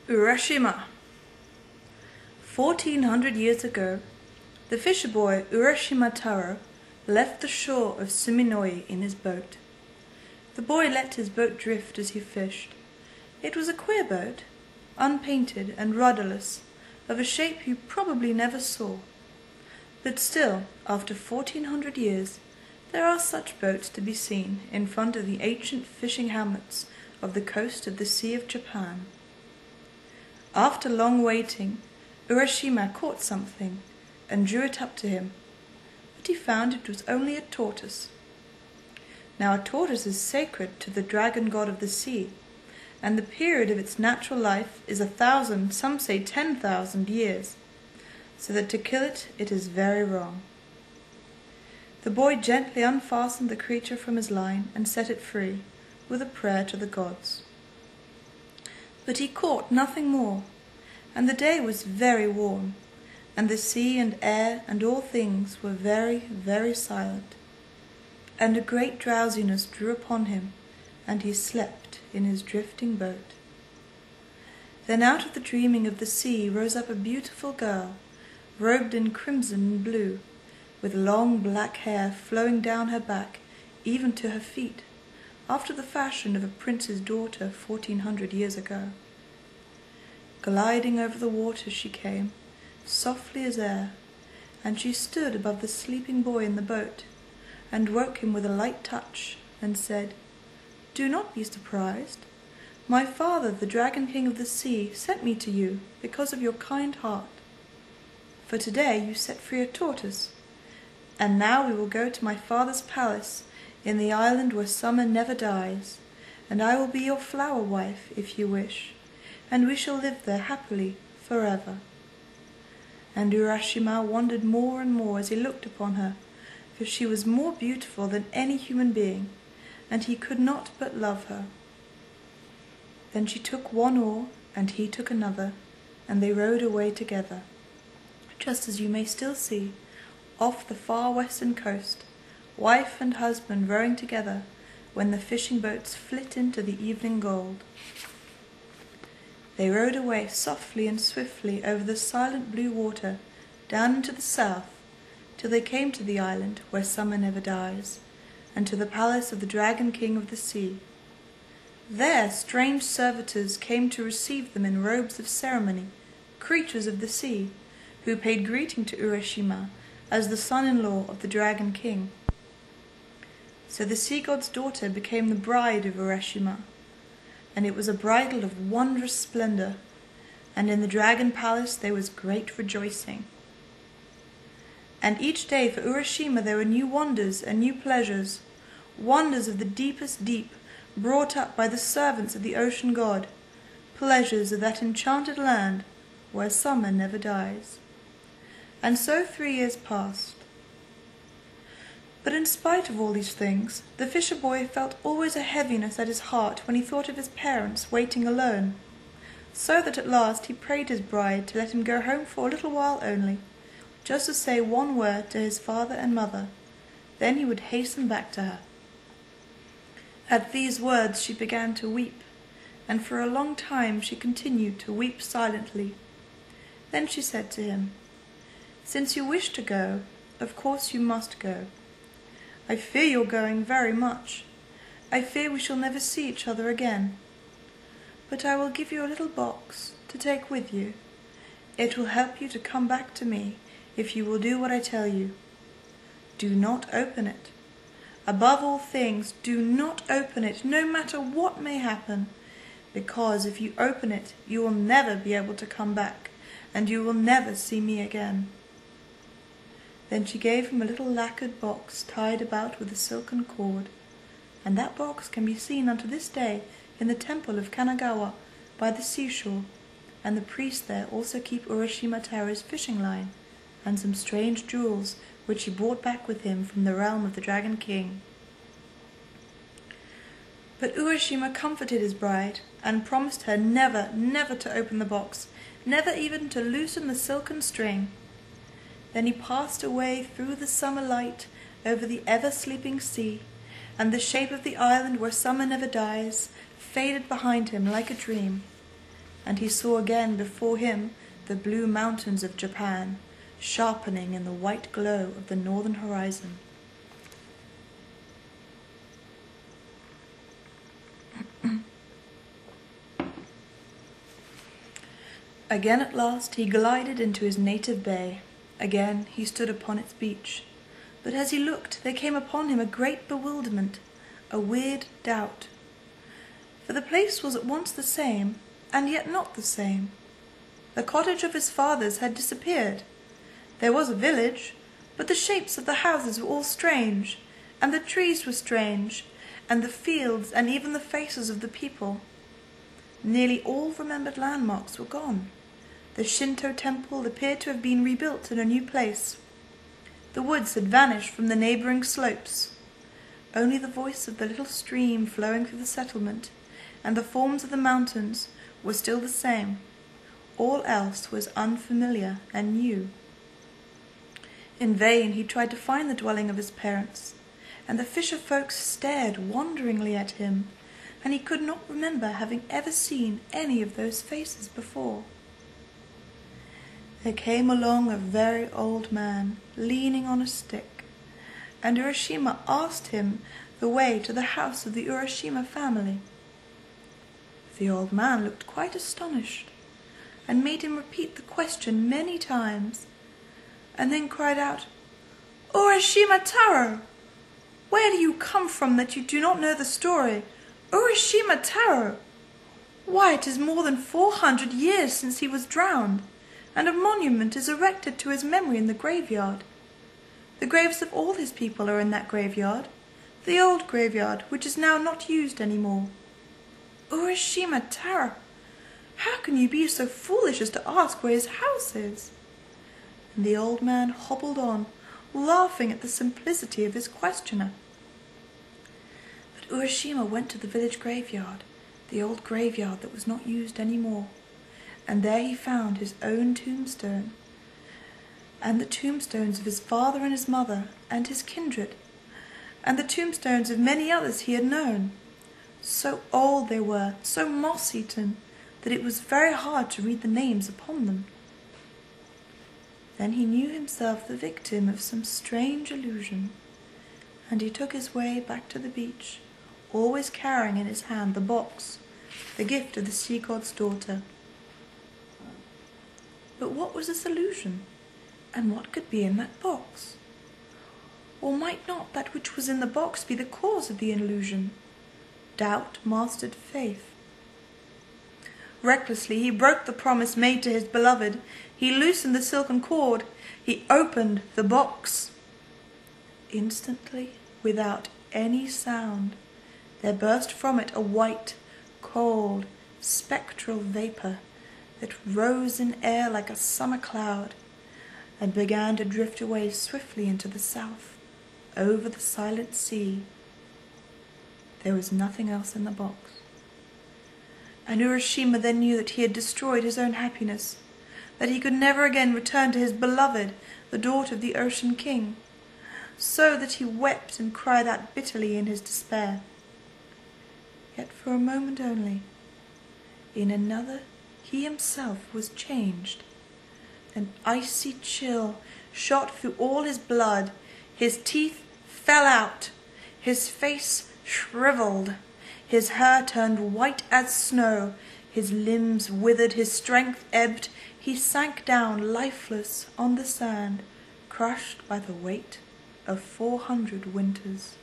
Urashima. 1400 years ago, the fisher boy Urashima left the shore of Suminoi in his boat. The boy let his boat drift as he fished. It was a queer boat, unpainted and rudderless, of a shape you probably never saw. But still, after 1400 years, there are such boats to be seen in front of the ancient fishing hamlets of the coast of the Sea of Japan. After long waiting, Urashima caught something and drew it up to him, but he found it was only a tortoise. Now a tortoise is sacred to the dragon god of the sea, and the period of its natural life is 1,000, some say 10,000 years, so that to kill it is very wrong. The boy gently unfastened the creature from his line and set it free, with a prayer to the gods. But he caught nothing more, and the day was very warm, and the sea and air and all things were very, very silent, and a great drowsiness drew upon him, and he slept in his drifting boat. Then out of the dreaming of the sea rose up a beautiful girl, robed in crimson and blue, with long black hair flowing down her back even to her feet, after the fashion of a prince's daughter 1400 years ago. Gliding over the water she came, softly as air, and she stood above the sleeping boy in the boat, and woke him with a light touch, and said, "Do not be surprised. My father, the Dragon King of the Sea, sent me to you because of your kind heart. For today you set free a tortoise, and now we will go to my father's palace in the island where summer never dies, and I will be your flower wife if you wish, and we shall live there happily forever." And Urashima wondered more and more as he looked upon her, for she was more beautiful than any human being, and he could not but love her. Then she took one oar, and he took another, and they rowed away together, just as you may still see, off the far western coast, wife and husband rowing together when the fishing boats flit into the evening gold. They rowed away softly and swiftly over the silent blue water down into the south, till they came to the island where summer never dies, and to the palace of the Dragon King of the Sea. There strange servitors came to receive them in robes of ceremony, creatures of the sea, who paid greeting to Urashima as the son-in-law of the Dragon King. So the sea god's daughter became the bride of Urashima, and it was a bridal of wondrous splendor, and in the dragon palace there was great rejoicing. And each day for Urashima there were new wonders and new pleasures, wonders of the deepest deep, brought up by the servants of the ocean god, pleasures of that enchanted land where summer never dies. And so 3 years passed. But in spite of all these things, the fisher boy felt always a heaviness at his heart when he thought of his parents waiting alone, so that at last he prayed his bride to let him go home for a little while only, just to say one word to his father and mother. Then he would hasten back to her. At these words she began to weep, and for a long time she continued to weep silently. Then she said to him, "Since you wish to go, of course you must go. I fear you're going very much. I fear we shall never see each other again. But I will give you a little box to take with you. It will help you to come back to me if you will do what I tell you. Do not open it. Above all things, do not open it, no matter what may happen, because if you open it, you will never be able to come back, and you will never see me again." Then she gave him a little lacquered box tied about with a silken cord, and that box can be seen unto this day in the temple of Kanagawa by the seashore, and the priests there also keep Urashima Taro's fishing line, and some strange jewels which he brought back with him from the realm of the Dragon King. But Urashima comforted his bride, and promised her never, never to open the box, never even to loosen the silken string. Then he passed away through the summer light over the ever-sleeping sea, and the shape of the island where summer never dies faded behind him like a dream, and he saw again before him the blue mountains of Japan, sharpening in the white glow of the northern horizon. Again at last he glided into his native bay. Again he stood upon its beach. But as he looked, there came upon him a great bewilderment, a weird doubt. For the place was at once the same, and yet not the same. The cottage of his fathers had disappeared. There was a village, but the shapes of the houses were all strange, and the trees were strange, and the fields, and even the faces of the people. Nearly all remembered landmarks were gone. The Shinto temple appeared to have been rebuilt in a new place. The woods had vanished from the neighbouring slopes. Only the voice of the little stream flowing through the settlement and the forms of the mountains were still the same. All else was unfamiliar and new. In vain he tried to find the dwelling of his parents, and the fisher folks stared wonderingly at him, and he could not remember having ever seen any of those faces before. There came along a very old man, leaning on a stick, and Urashima asked him the way to the house of the Urashima family. The old man looked quite astonished, and made him repeat the question many times, and then cried out, "Urashima Taro! Where do you come from that you do not know the story? Urashima Taro! Why, it is more than 400 years since he was drowned, and a monument is erected to his memory in the graveyard. The graves of all his people are in that graveyard, the old graveyard which is now not used any more. Urashima Taro! How can you be so foolish as to ask where his house is?" And the old man hobbled on, laughing at the simplicity of his questioner. But Urashima went to the village graveyard, the old graveyard that was not used any more, and there he found his own tombstone, and the tombstones of his father and his mother, and his kindred, and the tombstones of many others he had known. So old they were, so moss-eaten, that it was very hard to read the names upon them. Then he knew himself the victim of some strange illusion, and he took his way back to the beach, always carrying in his hand the box, the gift of the sea god's daughter. But what was this illusion, and what could be in that box? Or might not that which was in the box be the cause of the illusion? Doubt mastered faith. Recklessly he broke the promise made to his beloved. He loosened the silken cord. He opened the box. Instantly, without any sound, there burst from it a white, cold, spectral vapour that rose in air like a summer cloud, and began to drift away swiftly into the south, over the silent sea. There was nothing else in the box. And Urashima then knew that he had destroyed his own happiness, that he could never again return to his beloved, the daughter of the Ocean King, so that he wept and cried out bitterly in his despair. Yet for a moment only. In another, he himself was changed. An icy chill shot through all his blood, his teeth fell out, his face shriveled, his hair turned white as snow, his limbs withered, his strength ebbed, he sank down lifeless on the sand, crushed by the weight of 400 winters.